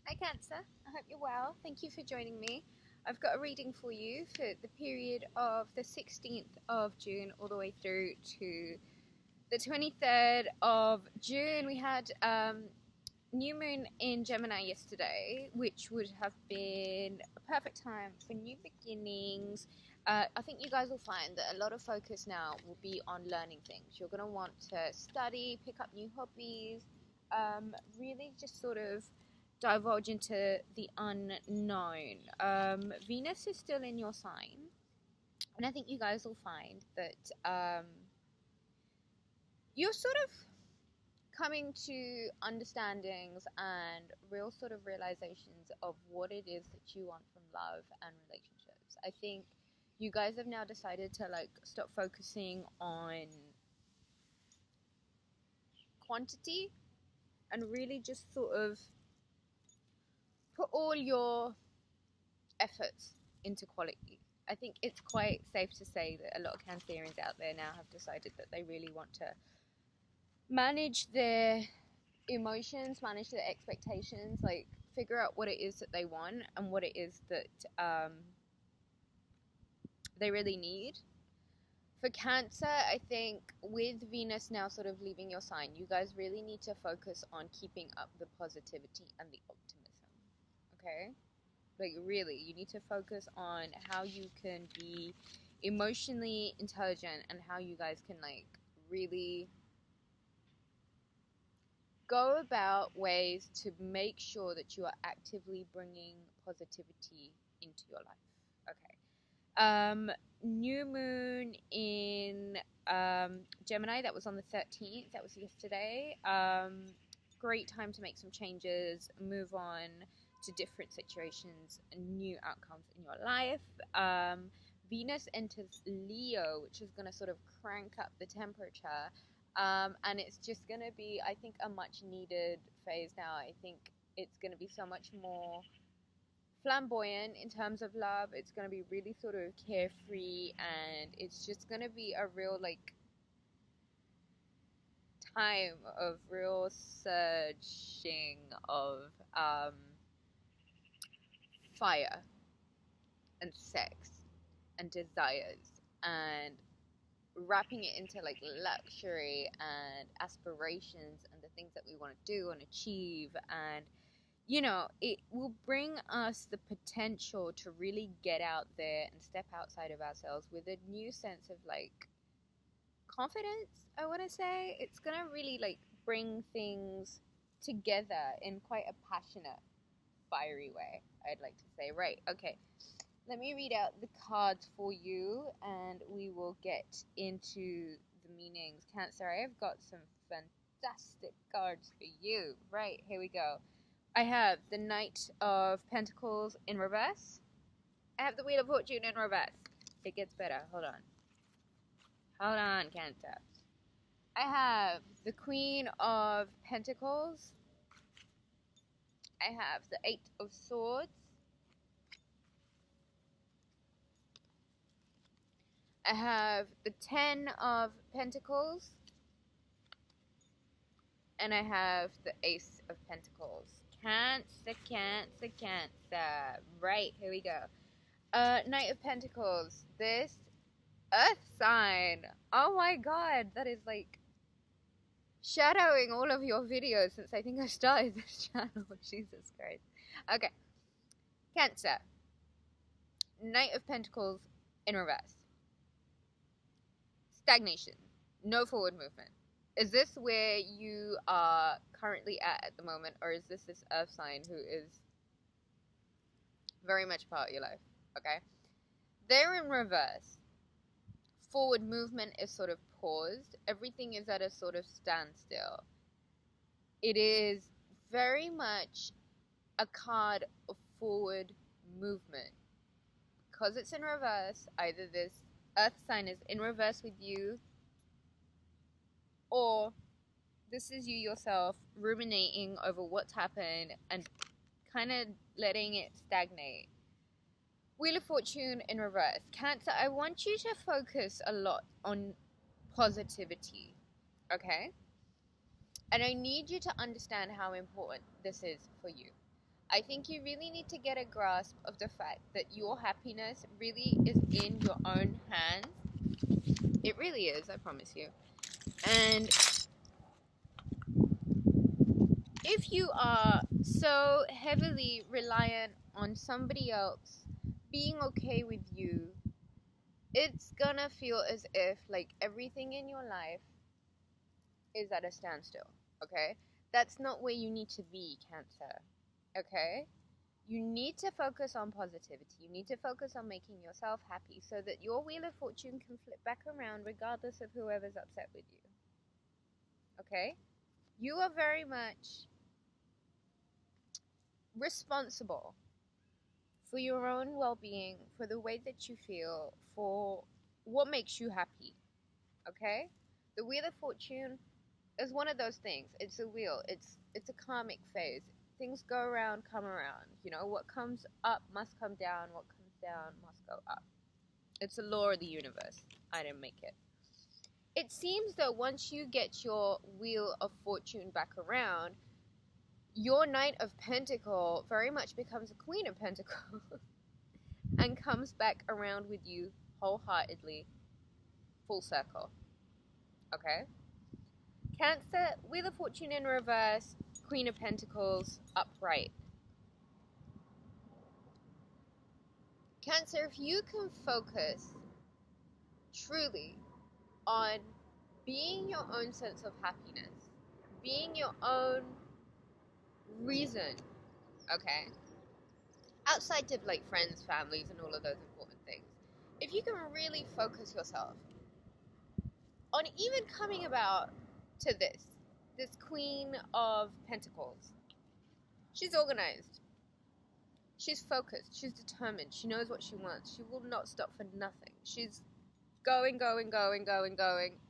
Hi Cancer, I hope you're well. Thank you for joining me. I've got a reading for you for the period of the 16th of June all the way through to the 23rd of June. We had new moon in Gemini yesterday, which would have been a perfect time for new beginnings. I think you guys will find that a lot of focus now will be on learning things. You're going to want to study, pick up new hobbies, really just sort of divulge into the unknown. Venus is still in your sign, and I think you guys will find that you're sort of coming to understandings and real sort of realizations of what it is that you want from love and relationships. I think you guys have now decided to stop focusing on quantity and really just sort of put all your efforts into quality. I think it's quite safe to say that a lot of Cancerians out there now have decided that they really want to manage their emotions, manage their expectations, figure out what it is that they want and what it is that they really need. For Cancer, I think with Venus now sort of leaving your sign, you guys really need to focus on keeping up the positivity and the optimism, okay? Really, you need to focus on how you can be emotionally intelligent and how you guys can, really go about ways to make sure that you are actively bringing positivity into your life, okay? New moon in Gemini, that was on the 13th, that was yesterday. Great time to make some changes, move on to different situations and new outcomes in your life. Venus enters Leo, which is going to sort of crank up the temperature, and it's just going to be, I think, a much needed phase now. I think it's going to be so much more flamboyant in terms of love. It's going to be really sort of carefree, and it's just going to be a real time of real surging of fire and sex and desires and wrapping it into luxury and aspirations and the things that we want to do and achieve, and it will bring us the potential to really get out there and step outside of ourselves with a new sense of confidence. I want to say it's gonna really bring things together in quite a passionate, fiery way, I'd like to say. Right, okay, let me read out the cards for you and we will get into the meanings. Cancer, I have got some fantastic cards for you. Right, here we go. I have the Knight of Pentacles in reverse. I have the Wheel of Fortune in reverse. It gets better. Hold on, Cancer. I have the Queen of Pentacles. I have the Eight of Swords. I have the Ten of Pentacles. And I have the Ace of Pentacles. Cancer, Cancer, Cancer. Right, here we go. Knight of Pentacles. This Earth sign. Oh my god, that is shadowing all of your videos since I think I started this channel. Jesus Christ. Okay. Cancer. Knight of Pentacles in reverse. Stagnation. No forward movement. Is this where you are currently at the moment, or is this Earth sign who is very much part of your life? Okay. They're in reverse. Forward movement is sort of paused. Everything is at a sort of standstill. It is very much a card of forward movement. Because it's in reverse, either this Earth sign is in reverse with you, or this is you yourself ruminating over what's happened and kind of letting it stagnate. Wheel of Fortune in reverse. Cancer, I want you to focus a lot on positivity, okay? And I need you to understand how important this is for you. I think you really need to get a grasp of the fact that your happiness really is in your own hands. It really is, I promise you. And if you are so heavily reliant on somebody else being okay with you, it's gonna feel as if like everything in your life is at a standstill. Okay? That's not where you need to be, Cancer. Okay? You need to focus on positivity. You need to focus on making yourself happy so that your wheel of fortune can flip back around regardless of whoever's upset with you. Okay? You are very much responsible for your own well-being, for the way that you feel, for what makes you happy. Okay? The wheel of fortune is one of those things. It's a wheel. It's a karmic phase. Things go around, come around. You know, what comes up must come down. What comes down must go up. It's a law of the universe. I didn't make it. It seems that once you get your wheel of fortune back around, your Knight of Pentacle very much becomes a Queen of Pentacle and comes back around with you wholeheartedly, full circle. Okay? Cancer, Wheel of Fortune in reverse, Queen of Pentacles upright. Cancer, if you can focus truly on being your own sense of happiness, being your own reason, okay, outside of like friends, families, and all of those important things, if you can really focus yourself on even coming about to this Queen of Pentacles, she's organized, she's focused, she's determined, she knows what she wants, she will not stop for nothing, she's going,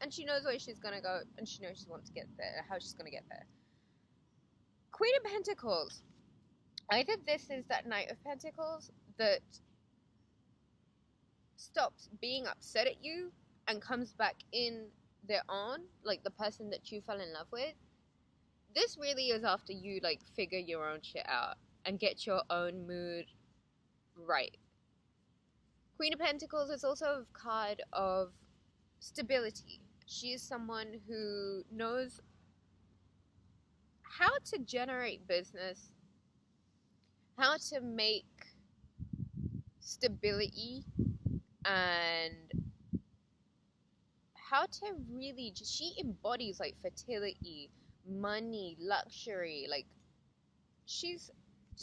and she knows where she's gonna go, and she knows she wants to get there, how she's gonna get there. Queen of Pentacles, either this is that Knight of Pentacles that stops being upset at you and comes back in their own, like the person that you fell in love with. This really is after you like figure your own shit out and get your own mood right. Queen of Pentacles is also a card of stability. She is someone who knows how to generate business, how to make stability, and how to really just, she embodies like fertility, money, luxury. Like she's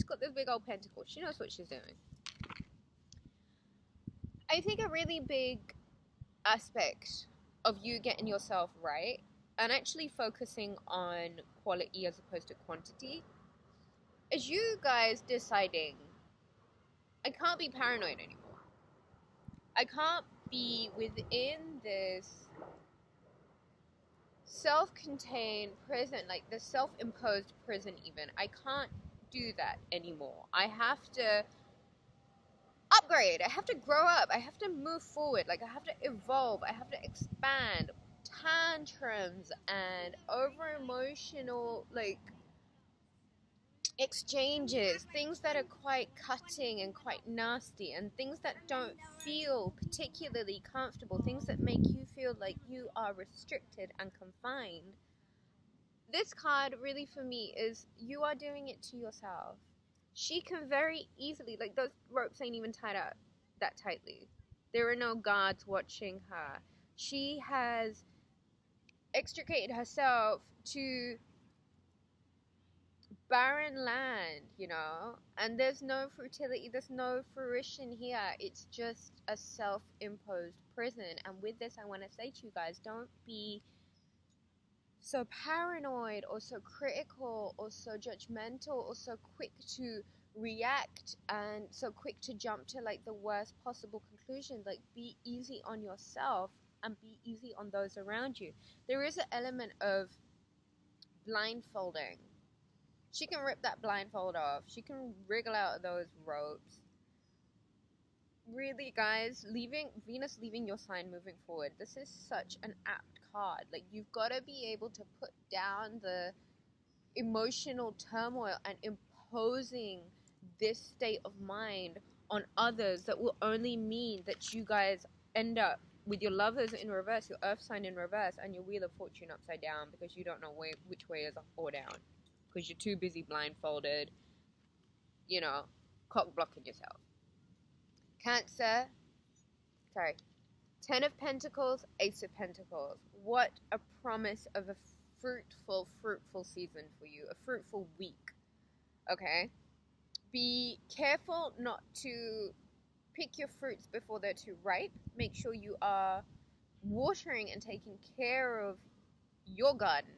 got this big old pentacle. She knows what she's doing. I think a really big aspect of you getting yourself right and actually focusing on quality as opposed to quantity is you guys deciding, I can't be paranoid anymore. I can't be within this self-contained prison, like the self-imposed prison even. I can't do that anymore. I have to upgrade. I have to grow up. I have to move forward. Like, I have to evolve. I have to expand. Tantrums and over-emotional, like, exchanges, things that are quite cutting and quite nasty, and things that don't feel particularly comfortable, things that make you feel like you are restricted and confined. This card really for me is you are doing it to yourself. She can very easily, like those ropes ain't even tied up that tightly. There are no guards watching her. She has extricated herself to barren land, you know, and there's no fertility, there's no fruition here. It's just a self-imposed prison. And with this, I want to say to you guys, don't be so paranoid or so critical or so judgmental or so quick to react and so quick to jump to like the worst possible conclusion. Like, be easy on yourself and be easy on those around you. There is an element of blindfolding. She can rip that blindfold off. She can wriggle out those ropes. Really, guys, Venus leaving your sign, moving forward. This is such an apt card. Like, you've got to be able to put down the emotional turmoil and imposing this state of mind on others that will only mean that you guys end up with your lovers in reverse, your earth sign in reverse, and your wheel of fortune upside down, because you don't know which way is up or down, because you're too busy blindfolded, you know, cock blocking yourself. Cancer, sorry, 10 of Pentacles, Ace of Pentacles. What a promise of a fruitful season for you, a fruitful week, okay? Be careful not to pick your fruits before they're too ripe. Make sure you are watering and taking care of your garden.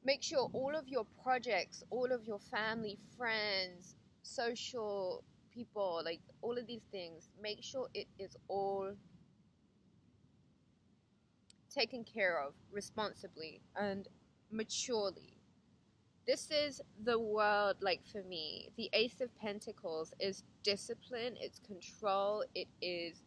Make sure all of your projects, all of your family, friends, social people, like all of these things, make sure it is all taken care of responsibly and maturely. This is the world, like, for me. The Ace of Pentacles is discipline, it's control, it is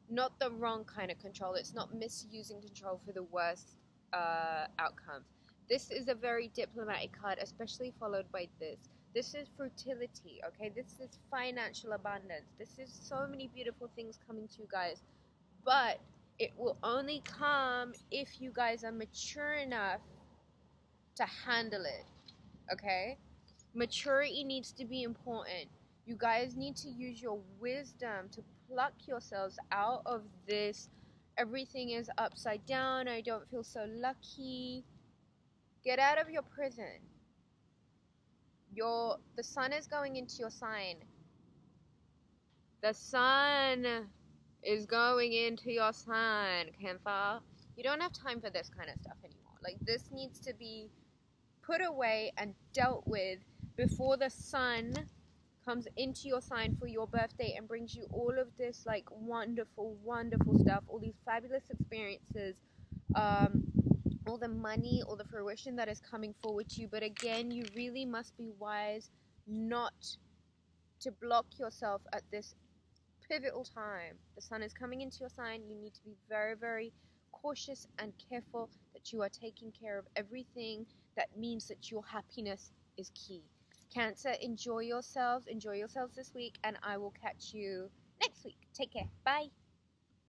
not the wrong kind of control, it's not misusing control for the worst outcomes. This is a very diplomatic card, especially followed by this. This is fertility, okay? This is financial abundance. This is so many beautiful things coming to you guys. But it will only come if you guys are mature enough to handle it, okay? Maturity needs to be important. You guys need to use your wisdom to pluck yourselves out of this. Everything is upside down. I don't feel so lucky. Get out of your prison. The sun is going into your sign. The sun is going into your sign, Cancer. You don't have time for this kind of stuff anymore. Like, this needs to be put away and dealt with before the sun comes into your sign for your birthday and brings you all of this, like, wonderful stuff, all these fabulous experiences, all the money, all the fruition that is coming forward to you. But again, you really must be wise not to block yourself at this pivotal time. The sun is coming into your sign. You need to be very cautious and careful that you are taking care of everything that means that your happiness is key. Cancer, enjoy yourselves this week, and I will catch you next week. Take care. Bye.